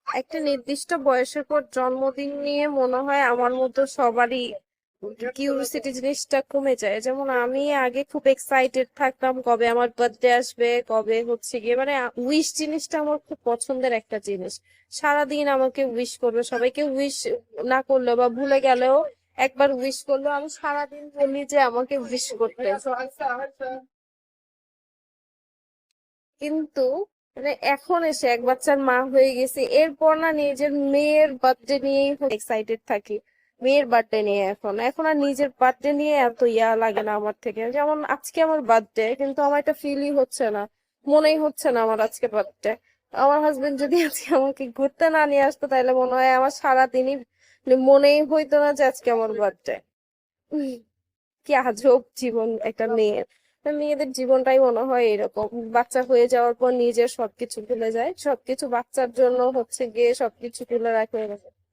একটা নির্দিষ্ট বয়সের পর জন্মদিন নিয়ে মনে হয় আমার মতো সবারই কিউরিসিটি জিনিসটা কমে যায়। যেমন আমি আগে খুব এক্সাইটেড থাকতাম কবে আমার বার্থডে আসবে, কবে হচ্ছে গিয়ে মানে উইশ জিনিসটা আমার খুব পছন্দের একটা জিনিস। সারাদিন আমাকে উইশ করবে, সবাইকে উইশ না করলেও বা ভুলে গেলেও একবার উইশ করলেও আমি সারাদিন বলি যে আমাকে উইশ করতে। কিন্তু মানে এখন এসে এক বাচ্চার মা হয়ে গেছে, এরপর না নিজের মেয়ের বার্থডে নিয়েই এক্সাইটেড থাকি। মেয়ের বার্থডে নিয়ে এখন এখন আর নিজের বার্থডে নিয়ে এত ইয়া লাগে না আমার থেকে। যেমন আজকে আমার বার্থডে, কিন্তু আমার এটা ফিলই হচ্ছে না, মনেই হচ্ছে না আমার আজকে বার্থডে। আমার হাজবেন্ড যদি আজকে আমাকে ঘুরতে না নিয়ে আসতো তাহলে মনে হয় আমার সারাদিনই মানে মনেই হইতো না যে আজকে আমার বার্থডে। কি আজব জীবন একটা মেয়ের। তো মেয়েদের জীবনটাই মনে হয় এরকম, বাচ্চা হয়ে যাওয়ার পর নিজের সবকিছু ভুলে যায়, সবকিছু বাচ্চার জন্য হচ্ছে গিয়ে সবকিছু ভুলে রাখে এরকম।